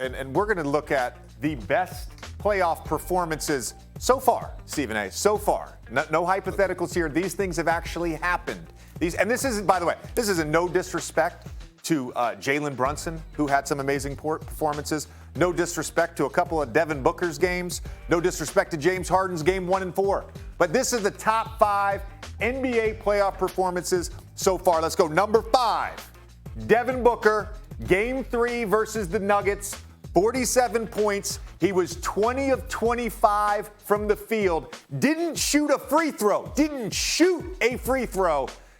and we're going to look at the best playoff performances so far, Stephen A. So far. No hypotheticals here. These things have actually happened. And this isn't, by the way, this is no disrespect to Jalen Brunson, who had some amazing performances. No disrespect to a couple of Devin Booker's games. No disrespect to James Harden's game 1 and 4. But this is the top 5 NBA playoff performances so far. Let's go. Number 5, Devin Booker, game 3 versus the Nuggets, 47 points. He was 20 of 25 from the field. Didn't shoot a free throw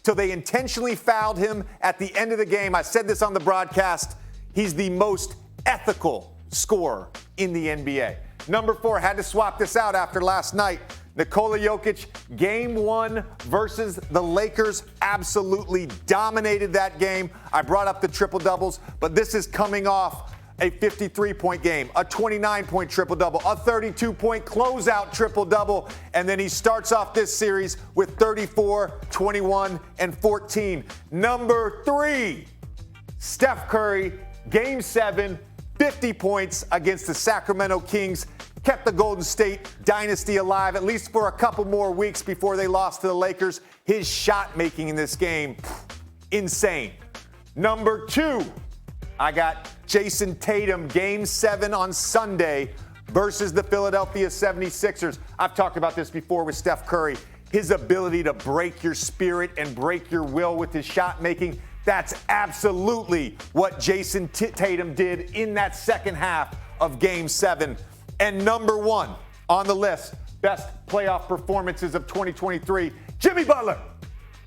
till they intentionally fouled him at the end of the game. I said this on the broadcast. He's the most ethical scorer in the NBA. Number 4, had to swap this out after last night. Nikola Jokic, game 1 versus the Lakers, absolutely dominated that game. I brought up the triple-doubles, but this is coming off a 53-point game, a 29-point triple-double, a 32-point closeout triple-double, and then he starts off this series with 34, 21, and 14. Number 3, Steph Curry, game 7, 50 points against the Sacramento Kings, kept the Golden State dynasty alive at least for a couple more weeks before they lost to the Lakers. His shot making in this game, insane. Number 2, I got Jason Tatum, game 7 on Sunday versus the Philadelphia 76ers. I've talked about this before with Steph Curry. His ability to break your spirit and break your will with his shot making, that's absolutely what Jason Tatum did in that second half of game 7. And number 1 on the list, best playoff performances of 2023, Jimmy Butler,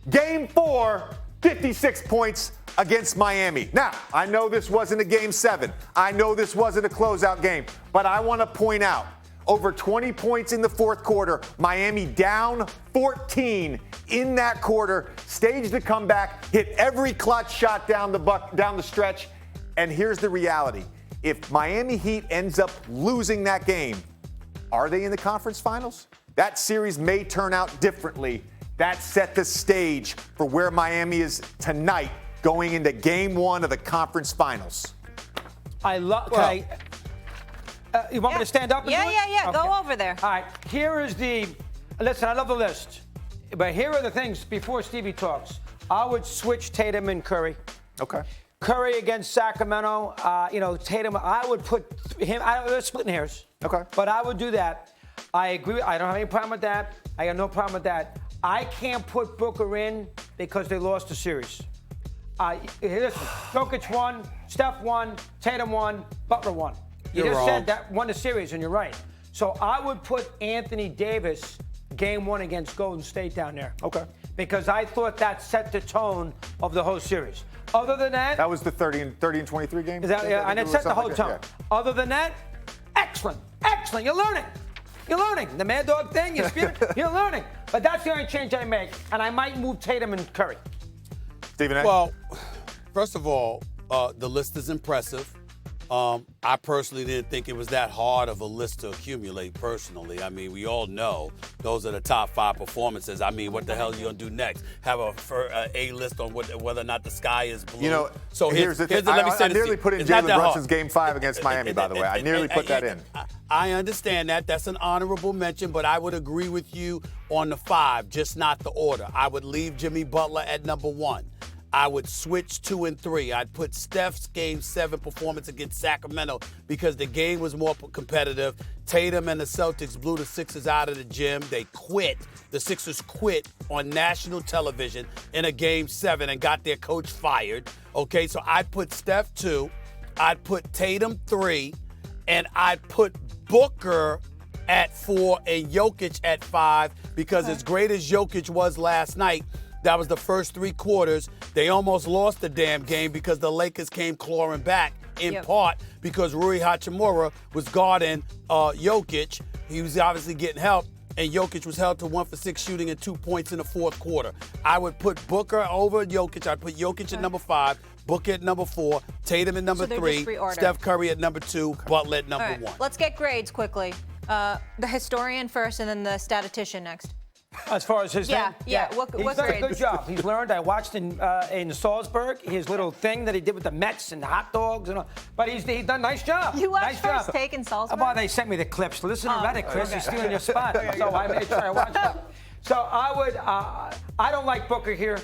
game 4, 56 points against Miami. Now, I know this wasn't a game 7. I know this wasn't a closeout game, but I want to point out over 20 points in the fourth quarter, Miami down 14 in that quarter, staged the comeback, hit every clutch shot down the stretch. And here's the reality. If Miami Heat ends up losing that game, are they in the conference finals? That series may turn out differently. That set the stage for where Miami is tonight going into game 1 of the conference finals. I love. You want me to stand up? And do it? Yeah. Okay. Go over there. All right. Here is the. Listen, I love the list, but here are the things before Stevie talks. I would switch Tatum and Curry. Okay. Curry against Sacramento. Tatum. I would put him. They're splitting hairs. Okay. But I would do that. I agree. I don't have any problem with that. I got no problem with that. I can't put Booker in because they lost the series. Listen, Jokic won, Steph won, Tatum won, Butler won. You just said that won the series, and you're right. So I would put Anthony Davis game 1 against Golden State down there. Okay. Because I thought that set the tone of the whole series. Other than that, that was the 30 and 23 game. And it set the whole tone. Other than that, excellent. You're learning. The Mad Dog thing, you're learning. But that's the only change I make, and I might move Tatum and Curry. Stephen A. Well, first of all, the list is impressive. I personally didn't think it was that hard of a list to accumulate personally. I mean, we all know those are the top 5 performances. I mean, what the hell are you going to do next? Have a list on whether or not the sky is blue? So here's the thing. I nearly put in Jalen Brunson's game 5 against Miami, by the way. I nearly put that in. I understand that. That's an honorable mention, but I would agree with you on the 5, just not the order. I would leave Jimmy Butler at number 1. I would switch 2 and 3. I'd put Steph's game 7 performance against Sacramento because the game was more competitive. Tatum and the Celtics blew the Sixers out of the gym. They quit. The Sixers quit on national television in a game 7 and got their coach fired. Okay, so I'd put Steph 2. I'd put Tatum 3. And I'd put Booker at 4 and Jokic at 5 because as great as Jokic was last night, that was the first 3 quarters. They almost lost the damn game because the Lakers came clawing back, in part because Rui Hachimura was guarding Jokic. He was obviously getting help, and Jokic was held to 1 for 6 shooting and 2 points in the fourth quarter. I would put Booker over Jokic. I'd put Jokic at number 5, Booker at number 4, Tatum at number 3, Steph Curry at number 2, Butler at number 1. Let's get grades quickly. The historian first and then the statistician next. As far as his Yeah, thing? yeah. What He's done grade? a good job. He's learned. I watched in Salzburg his little thing that he did with the Mets and the hot dogs and all. But he's done a nice job. You watched nice First job. Take in Salzburg? Well, they sent me the clips. Listen to Redick, Chris. okay. He's stealing your spot. So I made sure I watched it. So I would. I don't like Booker here.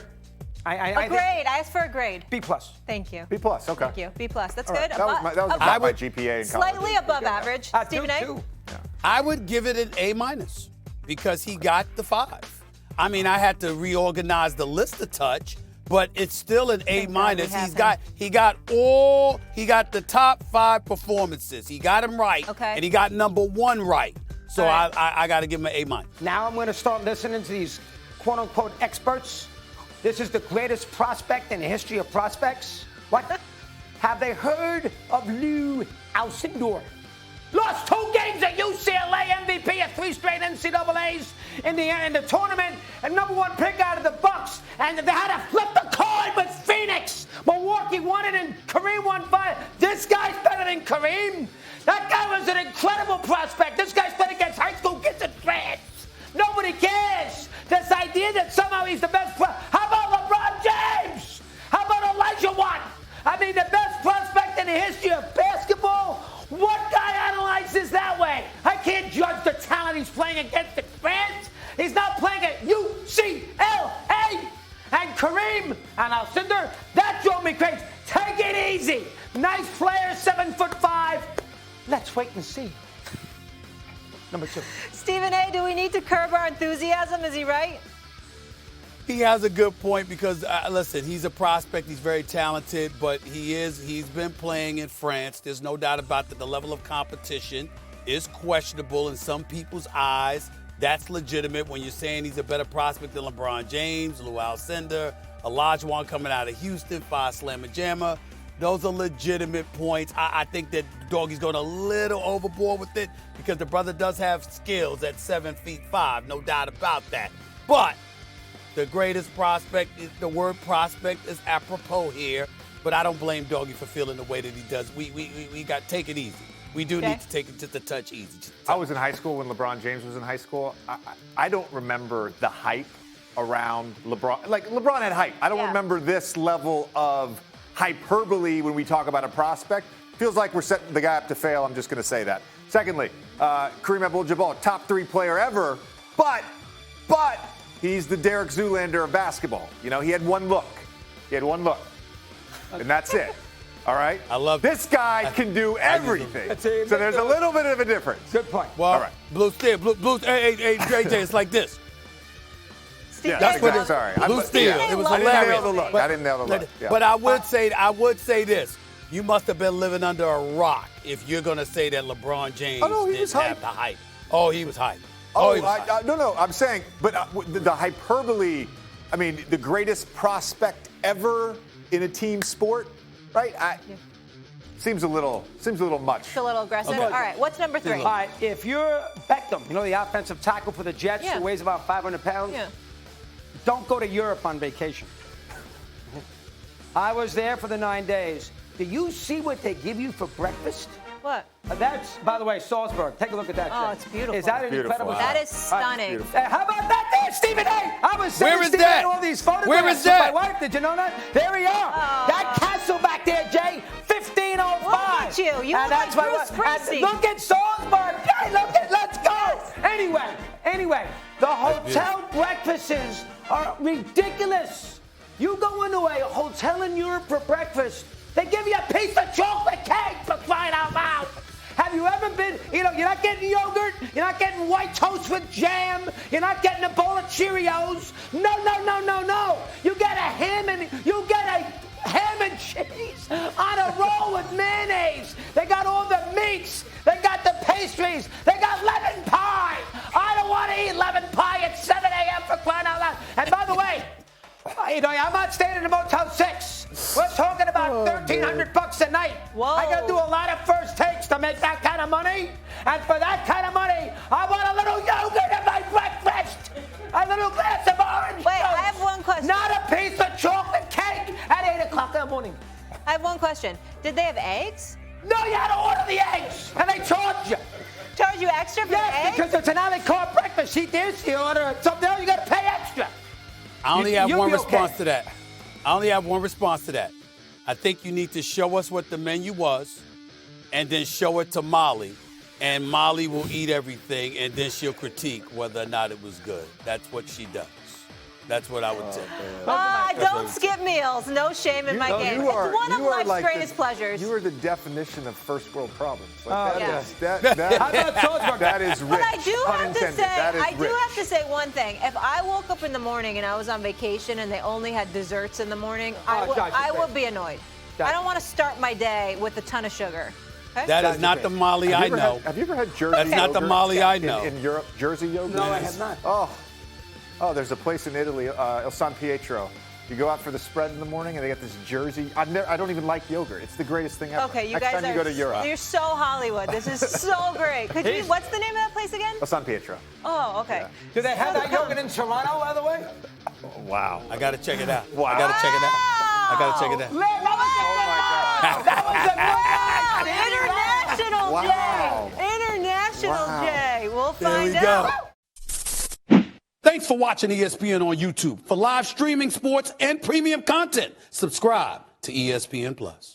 A grade. I asked for a grade. B+. Thank you. B+, okay. Thank you. B+. That's All right. good. That was about my GPA in college. Slightly above average. Stephen A? Two. I would give it an A- because he got the 5. I mean, I had to reorganize the list a touch, but it's still an A-. Thank God we have He got the top 5 performances. He got them right, Okay. and he got number 1 right. So All right. I got to give him an A-. Now I'm going to start listening to these quote-unquote experts. This is the greatest prospect in the history of prospects. What? Have they heard of Lou Alcindor? Lost 2 games at UCLA, MVP of 3 straight NCAAs in the tournament, and #1 pick out of the Bucks. And they had to flip the coin with Phoenix. Milwaukee won it, and Kareem won 5. This guy's better than Kareem. That guy was an incredible prospect. This guy's played against high school kids in France. Nobody cares. This idea that somehow he's the best. How about LeBron James? How about Elijah Watt? I mean, the best prospect in the history of basketball. What guy analyzes that way? I can't judge the talent he's playing against in France. He's not playing at UCLA. And Kareem and Alcindor, that drove me crazy. Take it easy. Nice player, 7'5". Let's wait and see. Number 2. Stephen A, do we need to curb our enthusiasm? Is he right? He has a good point because, listen, he's a prospect. He's very talented, but he's been playing in France. There's no doubt about that. The level of competition is questionable in some people's eyes. That's legitimate when you're saying he's a better prospect than LeBron James, Lou Alcindor, Olajuwon coming out of Houston, 5 slammer jammer. Those are legitimate points. I think that Doggy's going a little overboard with it because the brother does have skills at 7'5", no doubt about that. But the greatest prospect, the word prospect is apropos here, but I don't blame Doggy for feeling the way that he does. We got take it easy. We do need to take it just a touch easy. I was in high school when LeBron James was in high school. I don't remember the hype around LeBron. Like, LeBron had hype. I don't remember this level of hyperbole when we talk about a prospect. Feels like we're setting the guy up to fail. I'm just going to say that. Secondly, Kareem Abdul-Jabbar, top 3 player ever, but he's the Derek Zoolander of basketball. You know, he had one look. And that's it. All right? I love this guy can do everything. So there's a little bit of a difference. Good point. Well, all right. Blue Steel, hey, JJ, it's like this. Stephen Yeah, A, exactly. Sorry. Blue Steel. It was I didn't hilarious. nail the look. I didn't nail the look. Yeah. But I would say this. You must have been living under a rock if you're going to say that LeBron James didn't have the hype. Oh, he was hype. No, I'm saying, but the hyperbole, I mean, the greatest prospect ever in a team sport, right? Seems a little much. It's a little aggressive. Okay. All right, what's number 3? All right, if you're Beckham, you know the offensive tackle for the Jets who weighs about 500 pounds? Yeah. Don't go to Europe on vacation. I was there for the 9 days. Do you see what they give you for breakfast? What? That's, by the way, Salzburg. Take a look at that. Oh, Jay. it's beautiful. Is that an Beautiful. incredible Wow. shot? That is stunning. How about that there, Stephen A? I was Where sending is Stephen that? A all these photographs Where is with that? my wife. Did you know that? There we are. That castle back there, Jay, 1505. Look at you. You And look that's like my Bruce wife. Springsteen. Look at Salzburg. Jay, let's go. Anyway, the hotel breakfasts are ridiculous. You go into a hotel in Europe for breakfast, they give you a piece of chocolate cake, for crying out loud. Have you ever been, you're not getting yogurt, you're not getting white toast with jam, you're not getting a bowl of Cheerios. No. You get a ham and cheese on a roll with mayonnaise. They got all the meats, they got the pastries, they got lemon pie. I don't want to eat lemon pie at 7 a.m. for crying out loud. And by the way, I'm not staying in a Motel 6. We're talking about $1,300 a night. Whoa. I got to do a lot of first takes to make that kind of money. And for that kind of money, I want a little yogurt in my breakfast. A little glass of orange Wait, juice. I have one question. Not a piece of chocolate cake at 8 o'clock in the morning. I have one question. Did they have eggs? No, you had to order the eggs. And they charge you. Charge you extra for Yes, eggs? because it's an a la carte breakfast. this, eat this. You order something else, you got to pay extra. I only have You'll one be response okay. to that. I only have one response to that. I think you need to show us what the menu was and then show it to Molly. And Molly will eat everything, and then she'll critique whether or not it was good. That's what she does. That's what I would say. Don't skip meals. No shame in my game. It's one of life's greatest pleasures. You are the definition of first world problems. Oh, That How about Salzburg? that is rich. But I do have to Unintended. say, That is I do rich. have to say one thing. If I woke up in the morning and I was on vacation and they only had desserts in the morning, I would be annoyed. I don't want to start my day with a ton of sugar. Okay? That is not the Molly I know. Have you ever had Jersey That's not the yogurt Molly I know. in Europe? Jersey yogurt? No, I have not. Oh, there's a place in Italy, El San Pietro. You go out for the spread in the morning, and they get this Jersey. I don't even like yogurt. It's the greatest thing ever. Okay, you Next guys time you go to Europe. You're so Hollywood. This is so great. What's the name of that place again? El San Pietro. Oh, okay. Yeah. Do they have that yogurt in Toronto, by the way? Oh, wow. I got to check it out. Wow. I got to check it out. I got to check it out. International Wow. Jay. International Wow. Jay. We'll There find we out. go. Thanks for watching ESPN on YouTube. For live streaming, sports, and premium content, subscribe to ESPN Plus.